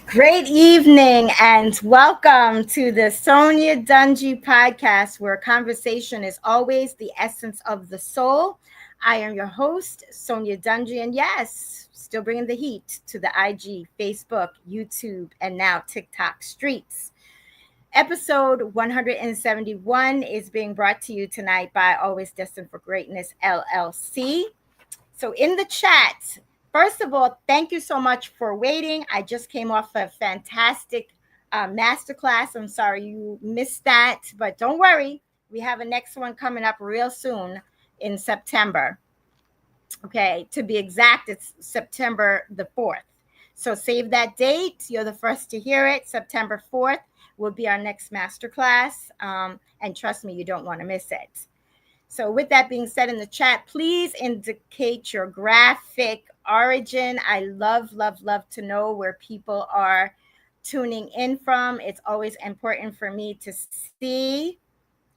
Great evening and welcome to the SONYA Dungee podcast, where conversation is always the essence of the soul. I am your host, SONYA Dungee, and yes, still bringing the heat to the IG, Facebook, YouTube, and now TikTok streets. Episode 171 is being brought to you tonight by Always Destined for Greatness LLC. So, in the chat, first of all, thank you so much for waiting. I just came off a fantastic masterclass. I'm sorry you missed that, but don't worry. We have a next one coming up real soon in September. Okay, to be exact, it's September the 4th. So save that date. You're the first to hear it. September 4th will be our next masterclass. And trust me, you don't want to miss it. So with that being said, in the chat, please indicate your graphic origin. I love to know where people are tuning in from. It's always important for me to see.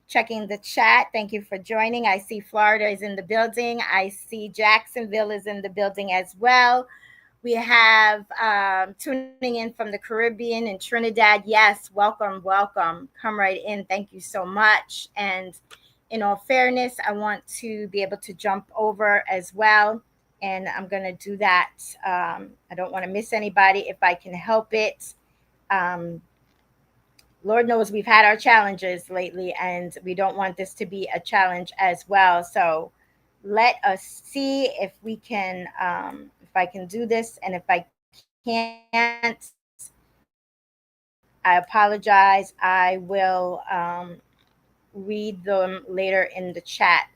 Checking the chat. Thank you for joining. I see Florida is in the building. I see Jacksonville is in the building as well. We have tuning in from the Caribbean and Trinidad. Yes, welcome. Come right in. Thank you so much. And in all fairness, I want to be able to jump over as well. And I'm going to do that. I don't want to miss anybody if I can help it. Lord knows we've had our challenges lately, and we don't want this to be a challenge as well. So let us see if we can, if I can do this. And if I can't, I apologize. I will read them later in the chat.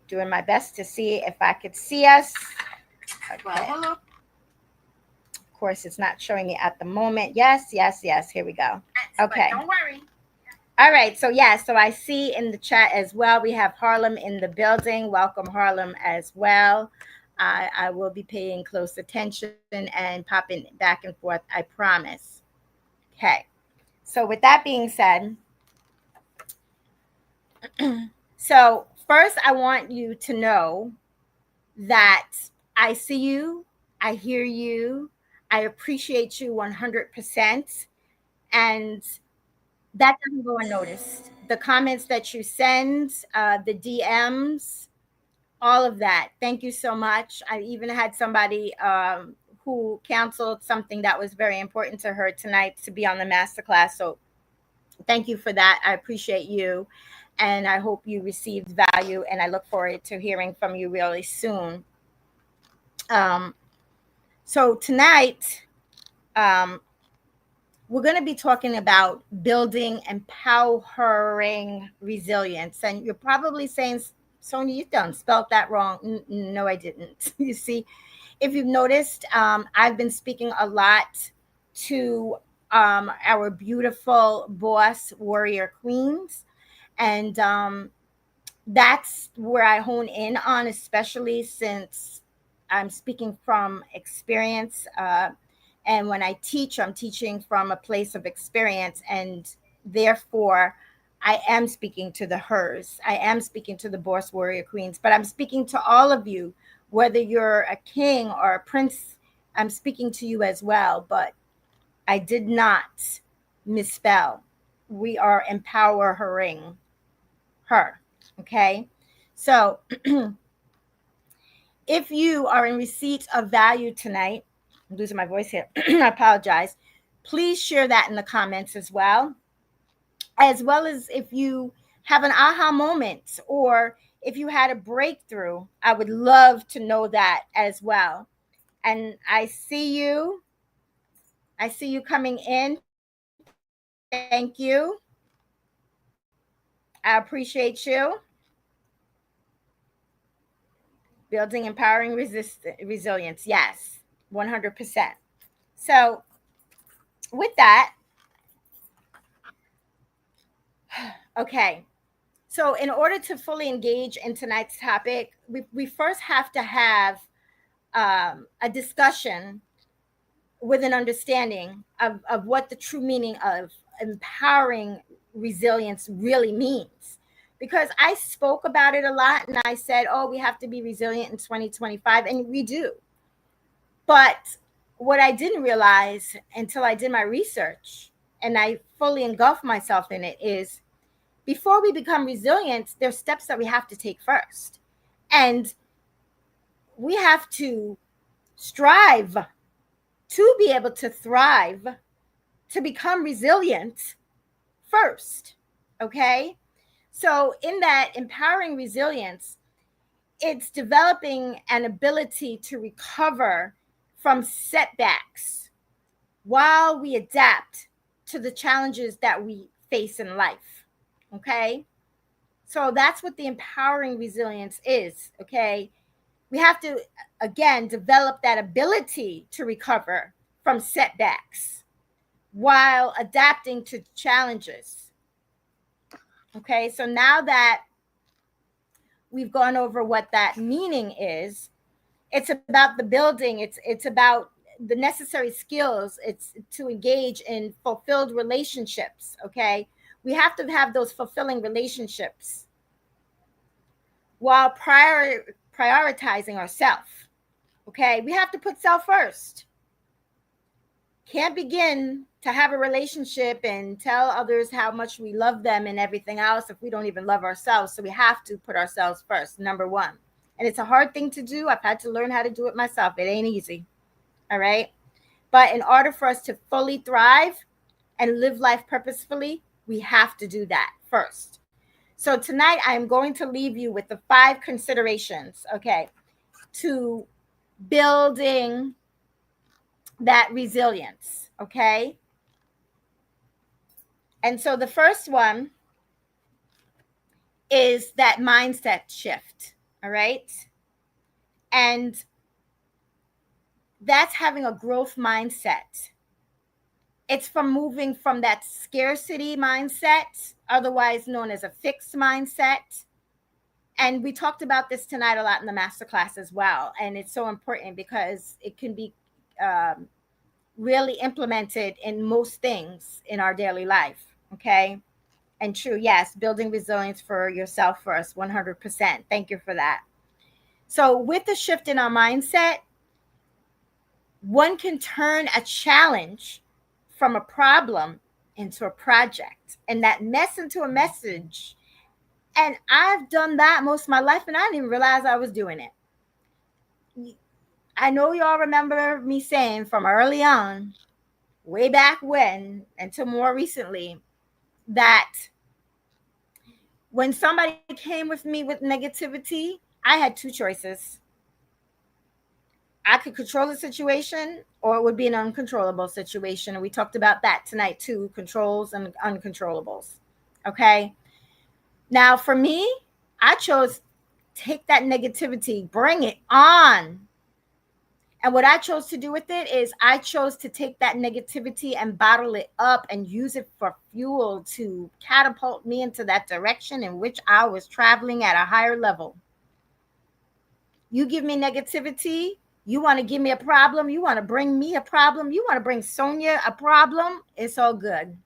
Doing my best to see if I could see us. Okay. Well, hello. Of course, it's not showing me at the moment. Yes. Here we go. Okay. But don't worry. All right. So, so I see in the chat as well, we have Harlem in the building. Welcome, Harlem, as well. I will be paying close attention and popping back and forth, I promise. Okay. So, with that being said, so first, I want you to know that I see you, I hear you, I appreciate you 100%. And that doesn't go unnoticed. The comments that you send, the DMs, all of that. Thank you so much. I even had somebody who canceled something that was very important to her tonight to be on the masterclass. So thank you for that. I appreciate you. And I hope you received value. And I look forward to hearing from you really soon. So tonight, we're going to be talking about building empowering resilience. And you're probably saying, Sonya, you done spelled that wrong. No, I didn't. You see, if you've noticed, I've been speaking a lot to our beautiful boss warrior queens. And that's where I hone in on, especially since I'm speaking from experience. And when I teach, I'm teaching from a place of experience. And therefore, I am speaking to the hers. I am speaking to the boss warrior queens. But I'm speaking to all of you, whether you're a king or a prince, I'm speaking to you as well. But I did not misspell. We are empowering her. Okay. So if you are in receipt of value tonight, I'm losing my voice here. I apologize. Please share that in the comments as well as if you have an aha moment or if you had a breakthrough. I would love to know that as well. And I see you coming in. Thank you. I appreciate you. Building empowering resilience. Yes, 100%. So with that, okay. So in order to fully engage in tonight's topic, we first have to have a discussion with an understanding of what the true meaning of empowering resilience really means. Because I spoke about it a lot and I said, oh, we have to be resilient in 2025, and we do. But what I didn't realize until I did my research and I fully engulfed myself in it is before we become resilient, there's steps that we have to take first. And we have to strive to be able to thrive, to become resilient first. Okay. So, in that empowering resilience, it's developing an ability to recover from setbacks while we adapt to the challenges that we face in life. Okay. So that's what the empowering resilience is. Okay. We have to, again, develop that ability to recover from setbacks while adapting to challenges. Okay. So now that we've gone over what that meaning is, it's about the building. It's about the necessary skills. It's to engage in fulfilled relationships. Okay. We have to have those fulfilling relationships while prioritizing ourselves. Okay. We have to put self first. Can't begin to have a relationship and tell others how much we love them and everything else if we don't even love ourselves. So we have to put ourselves first, number one. And it's a hard thing to do. I've had to learn how to do it myself. It ain't easy. All right. But in order for us to fully thrive and live life purposefully, we have to do that first. So tonight I am going to leave you with the 5 considerations, okay, to building that resilience, okay? And so the first one is that mindset shift, all right? And that's having a growth mindset. It's from moving from that scarcity mindset, otherwise known as a fixed mindset. And we talked about this tonight a lot in the masterclass as well. And it's so important because it can be really implemented in most things in our daily life. Okay. And true, yes, building resilience for yourself first, 100%. Thank you for that. So with the shift in our mindset, one can turn a challenge from a problem into a project and that mess into a message. And I've done that most of my life and I didn't even realize I was doing it. I know y'all remember me saying from early on, way back when, until more recently, that when somebody came with me with negativity, I had 2 choices. I could control the situation or it would be an uncontrollable situation. And we talked about that tonight too, controls and uncontrollables. Okay. Now for me, I chose take that negativity, bring it on. And what I chose to do with it is I chose to take that negativity and bottle it up and use it for fuel to catapult me into that direction in which I was traveling at a higher level. You give me negativity, you want to give me a problem, you want to bring me a problem, you want to bring Sonia a problem, it's all good.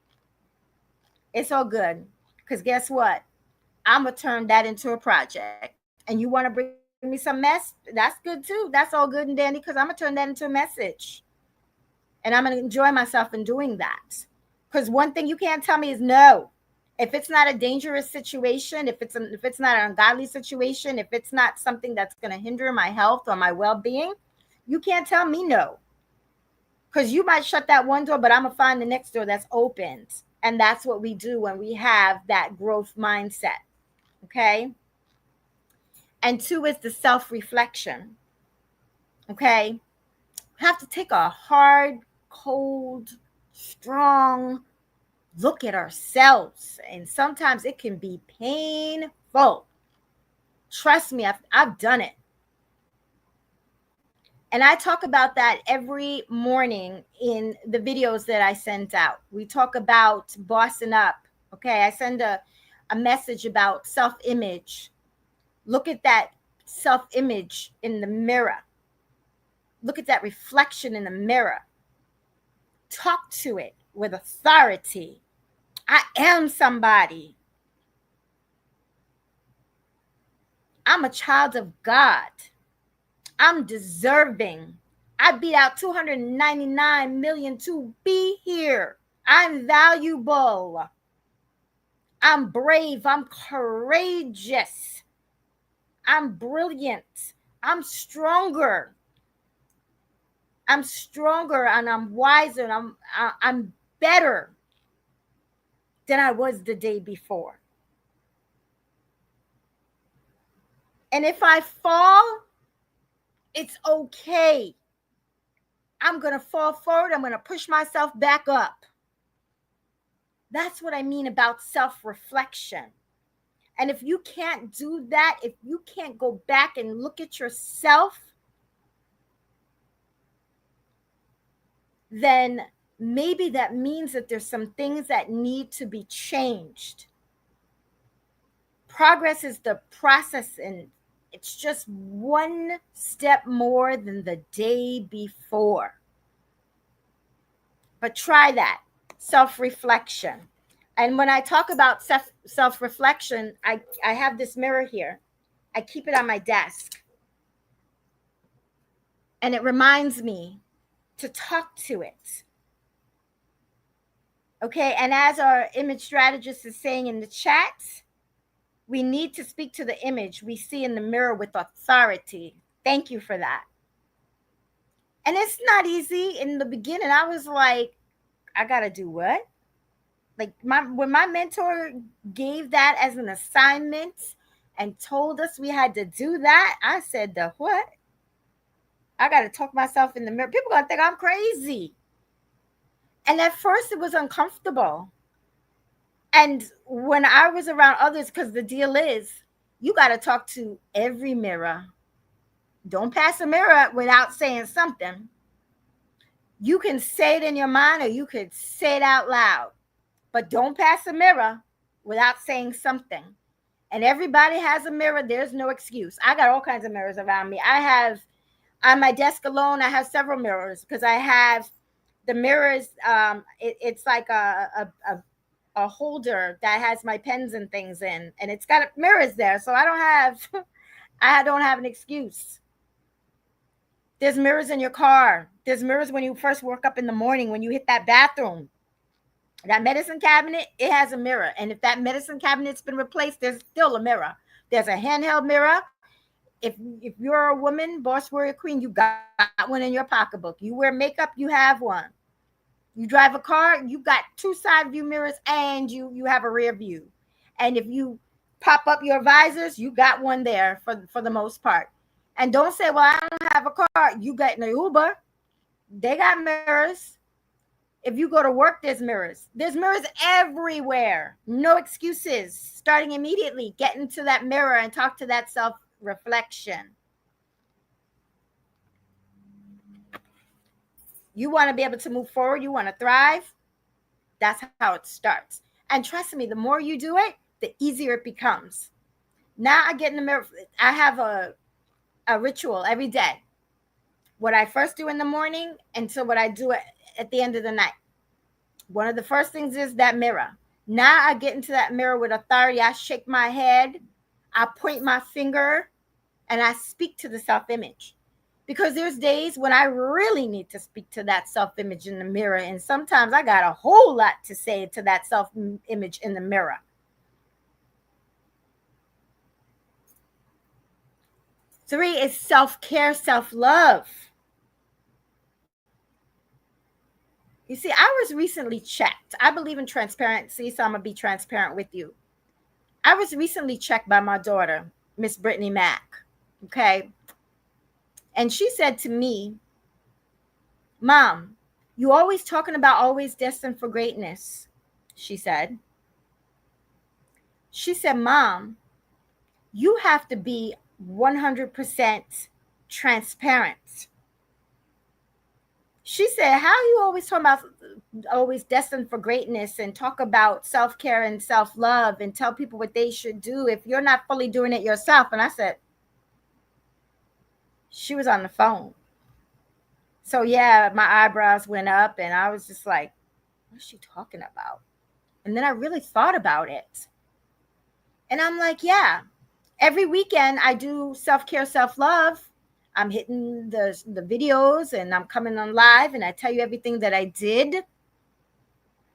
It's all good. Because guess what? I'm going to turn that into a project. And you want to bring me some mess? That's good too. That's all good and dandy because I'm going to turn that into a message. And I'm going to enjoy myself in doing that. Because one thing you can't tell me is no. If it's not a dangerous situation, if it's not an ungodly situation, if it's not something that's going to hinder my health or my well-being, you can't tell me no. Because you might shut that one door, but I'm going to find the next door that's opened. And that's what we do when we have that growth mindset. Okay. And 2 is the self-reflection. Okay. We have to take a hard, cold, strong look at ourselves. And sometimes it can be painful. Trust me, I've done it. And I talk about that every morning in the videos that I send out. We talk about bossing up. Okay. I send a message about self-image. Look at that self-image in the mirror. Look at that reflection in the mirror. Talk to it with authority. I am somebody. I'm a child of God. I'm deserving I beat out 299 million to be here. I'm valuable. I'm brave. I'm courageous. I'm brilliant. I'm stronger. I'm stronger and I'm wiser and I'm better than I was the day before. And if I fall, it's okay. I'm going to fall forward. I'm going to push myself back up. That's what I mean about self-reflection. And if you can't do that, if you can't go back and look at yourself, then maybe that means that there's some things that need to be changed. Progress is the process, and it's just one step more than the day before. But try that, self-reflection. And when I talk about self-reflection, I have this mirror here. I keep it on my desk. And it reminds me to talk to it. Okay, and as our image strategist is saying in the chat, we need to speak to the image we see in the mirror with authority. Thank you for that. And it's not easy. In the beginning, I was like, I gotta do what? Like when my mentor gave that as an assignment and told us we had to do that, I said, the what? I gotta talk myself in the mirror. People gonna think I'm crazy. And at first it was uncomfortable. And when I was around others, because the deal is, you got to talk to every mirror. Don't pass a mirror without saying something. You can say it in your mind or you could say it out loud. But don't pass a mirror without saying something. And everybody has a mirror. There's no excuse. I got all kinds of mirrors around me. I have, on my desk alone, I have several mirrors because I have the mirrors. It's like a holder that has my pens and things in, and it's got mirrors there, so I don't have an excuse. There's mirrors in your car. There's mirrors when you first wake up in the morning, when you hit that bathroom. That medicine cabinet, it has a mirror, and if that medicine cabinet's been replaced, there's still a mirror. There's a handheld mirror. If you're a woman, boss warrior queen, you got one in your pocketbook. You wear makeup, you have one. You drive a car, you got two side view mirrors and you have a rear view. And if you pop up your visors, you got one there for the most part. And don't say, well, I don't have a car. You got in the Uber. They got mirrors. If you go to work, there's mirrors. There's mirrors everywhere. No excuses. Starting immediately, get into that mirror and talk to that self-reflection. You want to be able to move forward. You want to thrive. That's how it starts. And trust me, the more you do it, the easier it becomes. Now I get in the mirror. I have a ritual every day. What I first do in the morning until what I do at the end of the night. One of the first things is that mirror. Now I get into that mirror with authority. I shake my head. I point my finger and I speak to the self-image. Because there's days when I really need to speak to that self-image in the mirror. And sometimes I got a whole lot to say to that self-image in the mirror. Three is self-care, self-love. You see, I was recently checked. I believe in transparency, so I'm going to be transparent with you. I was recently checked by my daughter, Miss Brittany Mack. Okay. And she said to me, Mom, you always talking about always destined for greatness, she said. She said, Mom, you have to be 100% transparent. She said, how are you always talking about always destined for greatness and talk about self-care and self-love and tell people what they should do if you're not fully doing it yourself? And I said, she was on the phone. So yeah, my eyebrows went up and I was just like, what's she talking about? And then I really thought about it. And I'm like, yeah, every weekend I do self-care, self-love. I'm hitting the videos and I'm coming on live and I tell you everything that I did.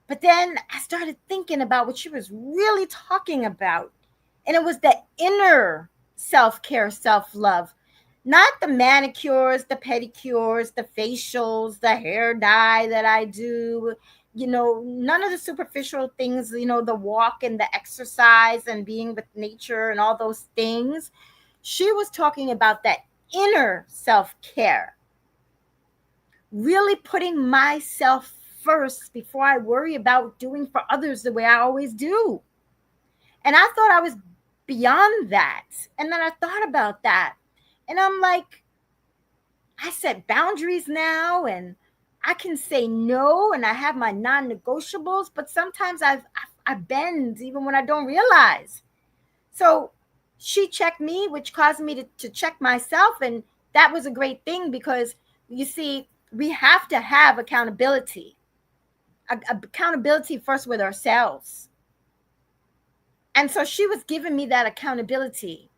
But then I started thinking about what she was really talking about. And it was the inner self-care, self-love. Not the manicures, the pedicures, the facials, the hair dye that I do, none of the superficial things, the walk and the exercise and being with nature and all those things. She was talking about that inner self-care, really putting myself first before I worry about doing for others the way I always do. And I thought I was beyond that. And then I thought about that. And I'm like, I set boundaries now and I can say no and I have my non-negotiables, but sometimes I bend even when I don't realize. So she checked me, which caused me to check myself. And that was a great thing because, you see, we have to have accountability. Accountability first with ourselves. And so she was giving me that accountability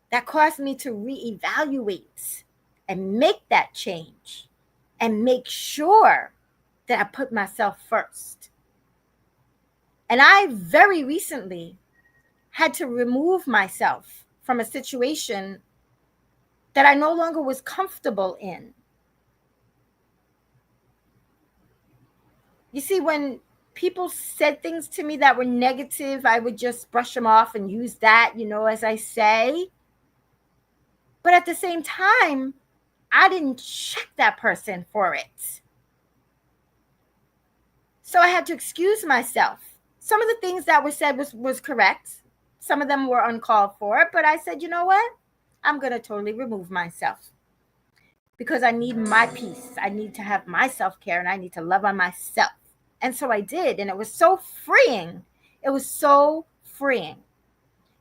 that caused me to reevaluate and make that change and make sure that I put myself first. And I very recently had to remove myself from a situation that I no longer was comfortable in. You see, when people said things to me that were negative, I would just brush them off and use that, as I say. But at the same time, I didn't check that person for it. So I had to excuse myself. Some of the things that were said was correct. Some of them were uncalled for, but I said, you know what? I'm going to totally remove myself because I need my peace. I need to have my self-care and I need to love on myself. And so I did. And it was so freeing. It was so freeing.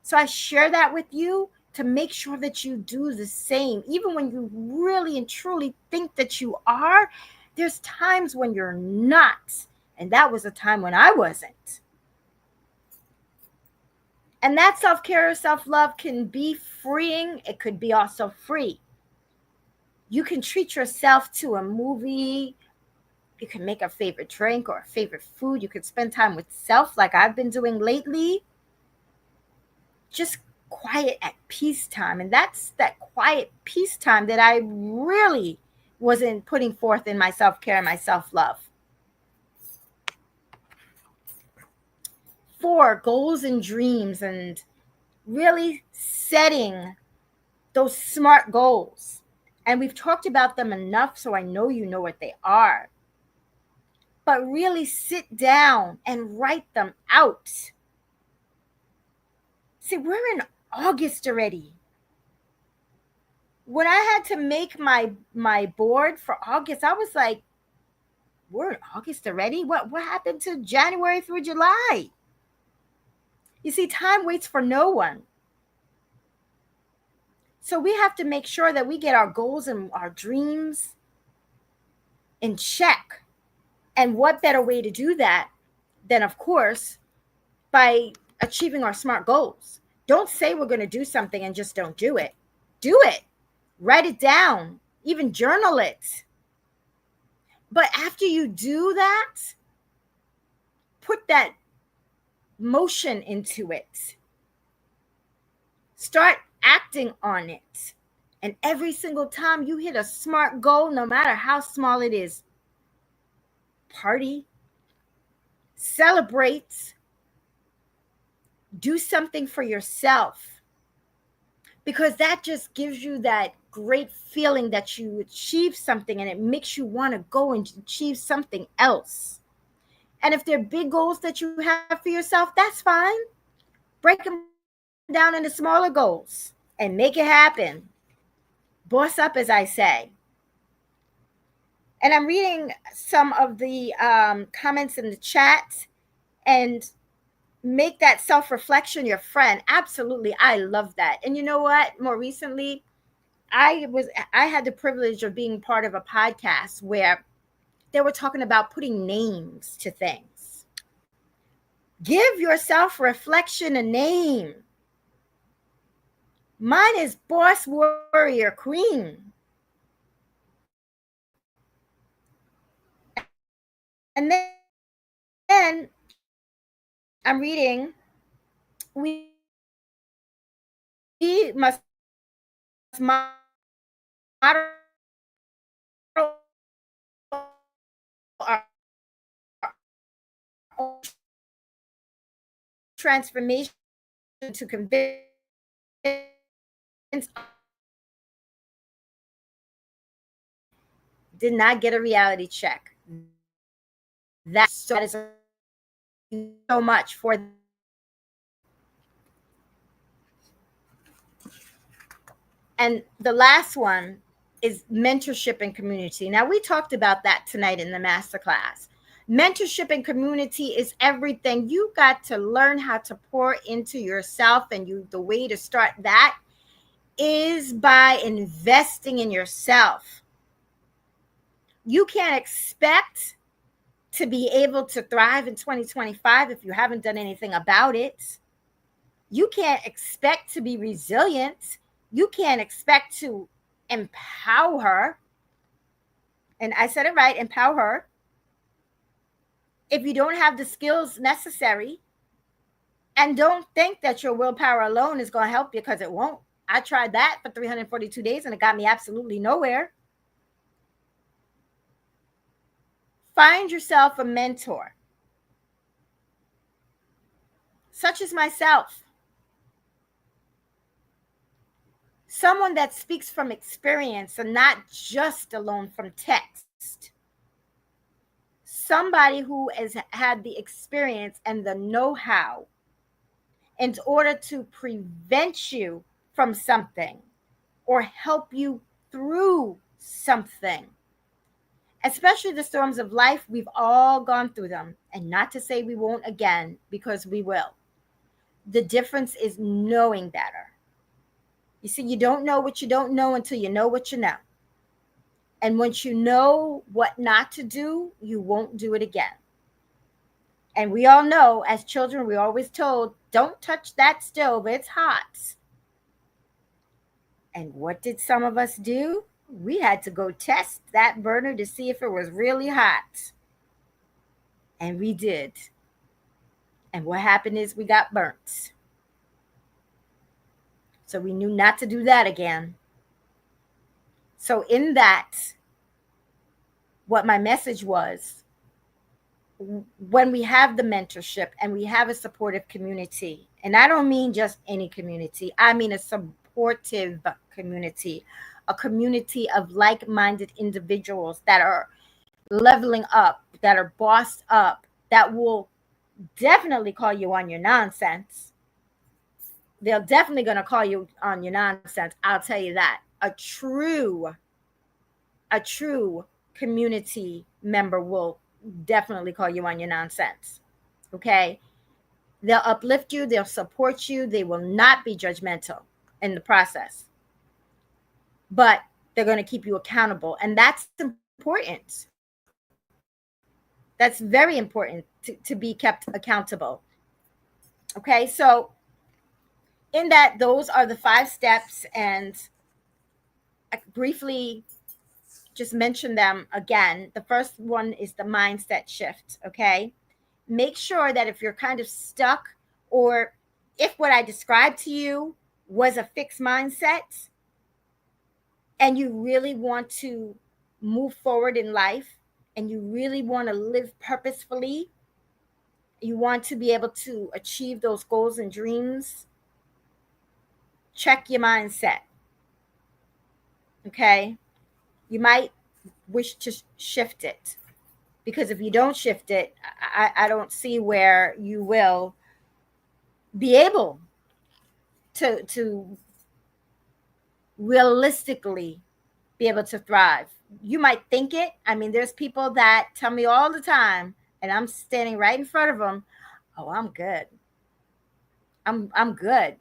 So I share that with you to make sure that you do the same. Even when you really and truly think that you are, there's times when you're not. And that was a time when I wasn't. And that self-care or self-love can be freeing. It could be also free. You can treat yourself to a movie. You can make a favorite drink or a favorite food. You can spend time with self like I've been doing lately. Just quiet at peacetime. And that's that quiet peacetime that I really wasn't putting forth in my self-care and my self-love. 4, goals and dreams, and really setting those SMART goals. And we've talked about them enough, so I know you know what they are. But really sit down and write them out. See, we're in August already. When I had to make my board for August, I was like, we're in August already? What happened to January through July? You see, time waits for no one. So we have to make sure that we get our goals and our dreams in check. And what better way to do that than, of course, by achieving our SMART goals. Don't say we're going to do something and just don't do it. Do it. Write it down. Even journal it. But after you do that, put that motion into it. Start acting on it. And every single time you hit a SMART goal, no matter how small it is, party, celebrate, do something for yourself, because that just gives you that great feeling that you achieved something, and it makes you want to go and achieve something else. And if they're big goals that you have for yourself, that's fine. Break them down into smaller goals and make it happen. Boss up, as I say. And I'm reading some of the comments in the chat, and make that self-reflection your friend. Absolutely. I love that. And you know what? More recently, I had the privilege of being part of a podcast where they were talking about putting names to things. Give your self-reflection a name. Mine is boss, warrior, queen. And then I'm reading, we must model our own transformation to convince did not get a reality check. That is so much for. And the last one is mentorship and community. Now, we talked about that tonight in the masterclass. Mentorship and community is everything. You got to learn how to pour into yourself, and the way to start that is by investing in yourself. You can't expect to be able to thrive in 2025 if you haven't done anything about it. You can't expect to be resilient. You can't expect to empower. And I said it right, empower. If you don't have the skills necessary, and don't think that your willpower alone is going to help you, because it won't. I tried that for 342 days and it got me absolutely nowhere. Find yourself a mentor, such as myself. Someone that speaks from experience and not just alone from text. Somebody who has had the experience and the know-how in order to prevent you from something or help you through something. Especially the storms of life, we've all gone through them. And not to say we won't again, because we will. The difference is knowing better. You see, you don't know what you don't know until you know what you know. And once you know what not to do, you won't do it again. And we all know, as children, we're always told, don't touch that stove, it's hot. And what did some of us do? We had to go test that burner to see if it was really hot. And we did. And what happened is we got burnt. So we knew not to do that again. So in that, what my message was, when we have the mentorship and we have a supportive community, and I don't mean just any community, I mean a supportive community, a community of like-minded individuals that are leveling up, that are bossed up, that will definitely call you on your nonsense. They're definitely going to call you on your nonsense. I'll tell you that. A true community member will definitely call you on your nonsense. Okay? They'll uplift you. They'll support you. They will not be judgmental in the process. But they're going to keep you accountable. And that's important. That's very important to be kept accountable. Okay? So in that, those are the 5 steps. And I briefly just mention them again. The first one is the mindset shift. Okay. Make sure that if you're kind of stuck, or if what I described to you was a fixed mindset, and you really want to move forward in life, and you really want to live purposefully, you want to be able to achieve those goals and dreams, check your mindset. Okay. You might wish to shift it, because if you don't shift it, I don't see where you will be able to realistically be able to thrive. You might think it. I mean, there's people that tell me all the time, and I'm standing right in front of them, oh, I'm good. I'm good.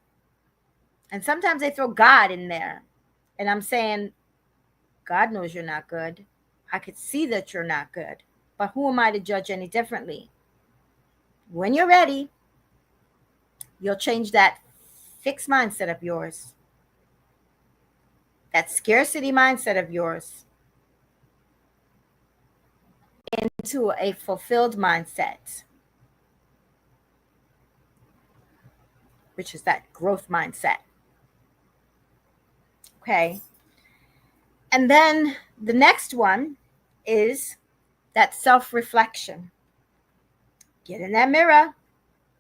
And sometimes they throw God in there. And I'm saying, God knows you're not good. I could see that you're not good. But who am I to judge any differently? When you're ready, you'll change that fixed mindset of yours. that scarcity mindset of yours into a fulfilled mindset, which is that growth mindset. Okay. And then the next one is that self-reflection. Get in that mirror.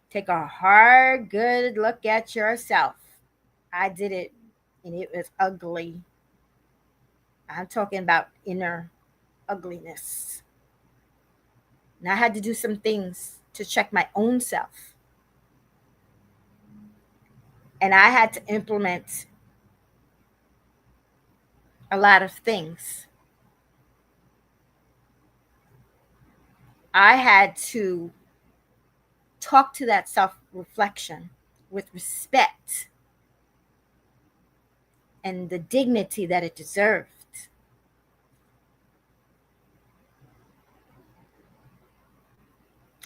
Take a hard, good look at yourself. I did it, and it was ugly. I'm talking about inner ugliness. And I had to do some things to check my own self. And I had to implement a lot of things. I had to talk to that self-reflection with respect and the dignity that it deserved.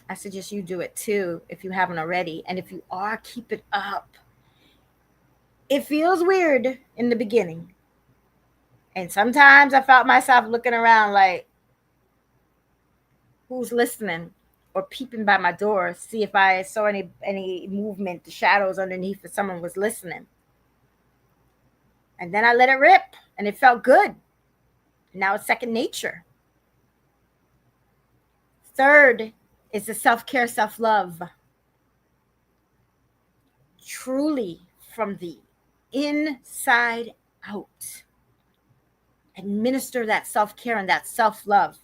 I suggest you do it too if you haven't already. And if you are, keep it up. It feels weird in the beginning. And sometimes I felt myself looking around like, who's listening? Or peeping by my door, see if I saw any movement, the shadows underneath, if someone was listening. And then I let it rip, and it felt good. Now it's second nature. Third is the self-care, self-love. Truly from the inside out. Administer that self-care and that self-love.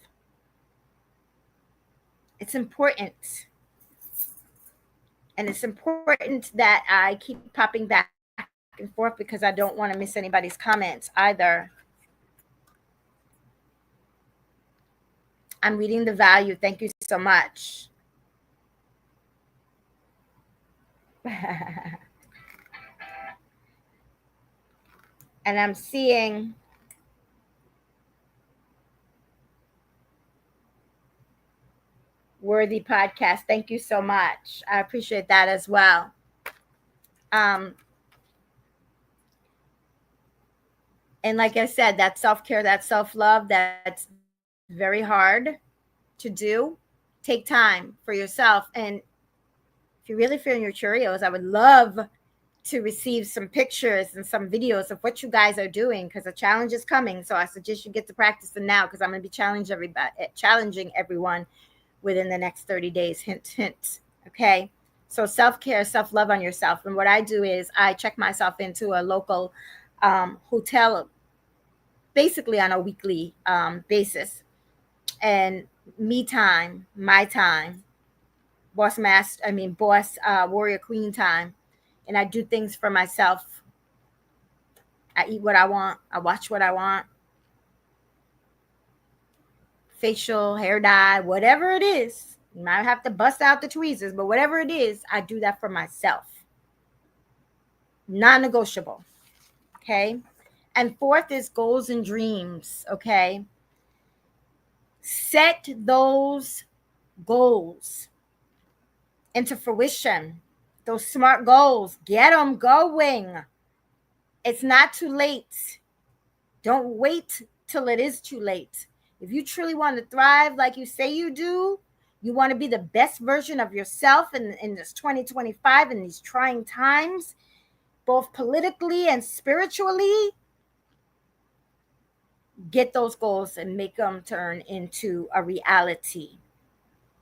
It's important. And it's important that I keep popping back and forth because I don't want to miss anybody's comments either. I'm reading the value. Thank you so much. And I'm seeing Worthy Podcast. Thank you so much. I appreciate that as well. And like I said, that self-care, that self-love, that's very hard to do. Take time for yourself. And if you're really feeling your Cheerios, I would love to receive some pictures and some videos of what you guys are doing, because the challenge is coming. So I suggest you get to practice them now, because I'm going to be challenging everyone within the next 30 days. Hint, hint. Okay. So self-care, self-love on yourself. And what I do is I check myself into a local hotel, basically on a weekly basis. And me time, my time, boss warrior queen time. And I do things for myself. I eat what I want. I watch what I want. Facial, hair dye, whatever it is. You might have to bust out the tweezers, but whatever it is, I do that for myself. Non-negotiable. Okay. And fourth is goals and dreams. Okay. Set those goals into fruition. Those SMART goals, get them going. It's not too late. Don't wait till it is too late. If you truly want to thrive like you say you do, you want to be the best version of yourself in this 2025, in these trying times, both politically and spiritually, get those goals and make them turn into a reality.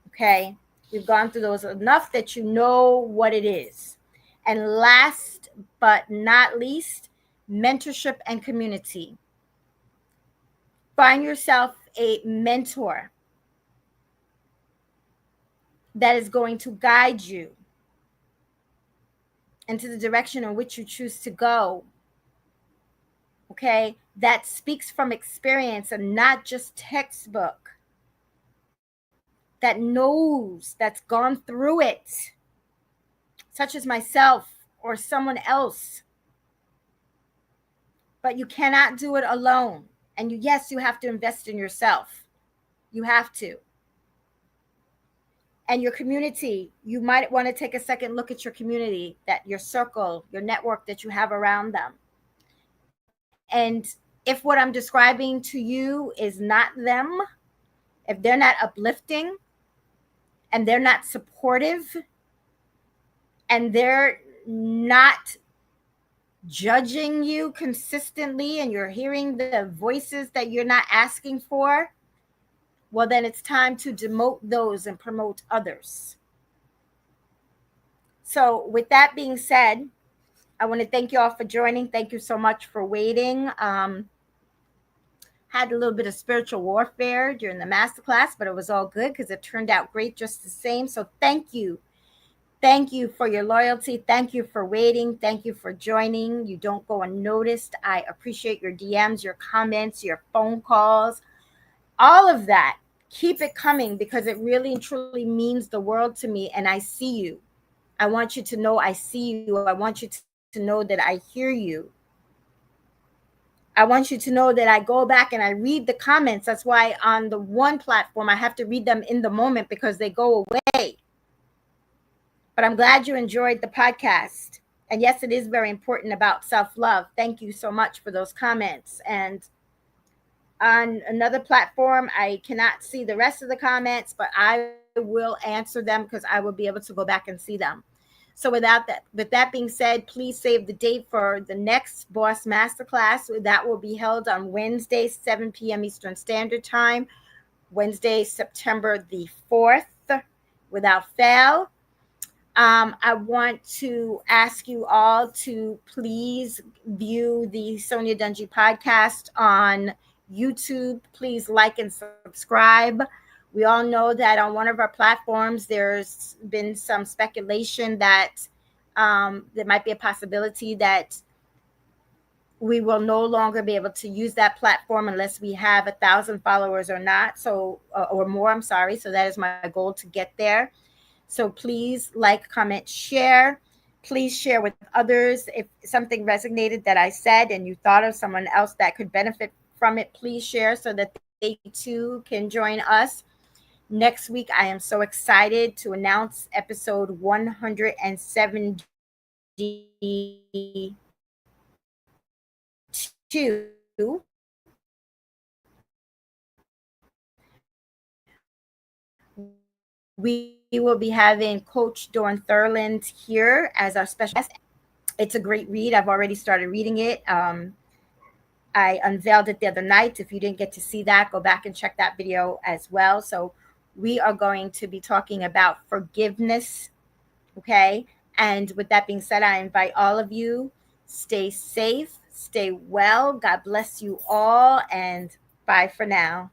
Okay? We've gone through those enough that you know what it is. And last but not least, mentorship and community. Find yourself a mentor that is going to guide you into the direction in which you choose to go. Okay? That speaks from experience and not just textbook. That knows, that's gone through it, such as myself or someone else. But you cannot do it alone. And yes, you have to invest in yourself. You have to. And your community, you might want to take a second look at your community, that your circle, your network that you have around them. And if what I'm describing to you is not them, if they're not uplifting and they're not supportive and they're not judging you consistently and you're hearing the voices that you're not asking for, well, then it's time to demote those and promote others. So with that being said, I want to thank you all for joining. Thank you so much for waiting. Had a little bit of spiritual warfare during the masterclass, but it was all good because it turned out great just the same. So thank you. Thank you for your loyalty. Thank you for waiting. Thank you for joining. You don't go unnoticed. I appreciate your DMs, your comments, your phone calls, all of that. Keep it coming because it really and truly means the world to me. And I see you. I want you to know I see you. I want you to know that I hear you. I want you to know that I go back and I read the comments. That's why on the one platform, I have to read them in the moment because they go away. But I'm glad you enjoyed the podcast. And yes, it is very important about self-love. Thank you so much for those comments. And on another platform, I cannot see the rest of the comments, but I will answer them because I will be able to go back and see them. So with that being said, please save the date for the next Boss Masterclass. That will be held on Wednesday, 7 p.m. Eastern Standard Time, Wednesday, September the 4th, without fail. I want to ask you all to please view the Sonya Dungee podcast on YouTube. Please like and subscribe. We all know that on one of our platforms, there's been some speculation that there might be a possibility that we will no longer be able to use that platform unless we have 1,000 followers or not. So, or more, I'm sorry. So that is my goal to get there. So please like, comment, share. Please share with others. If something resonated that I said and you thought of someone else that could benefit from it, please share so that they too can join us. Next week, I am so excited to announce episode 172. We will be having Coach Dawn Thurland here as our special guest. It's a great read. I've already started reading it. I unveiled it the other night. If you didn't get to see that, go back and check that video as well. So we are going to be talking about forgiveness. Okay. And with that being said, I invite all of you, stay safe, stay well. God bless you all, and bye for now.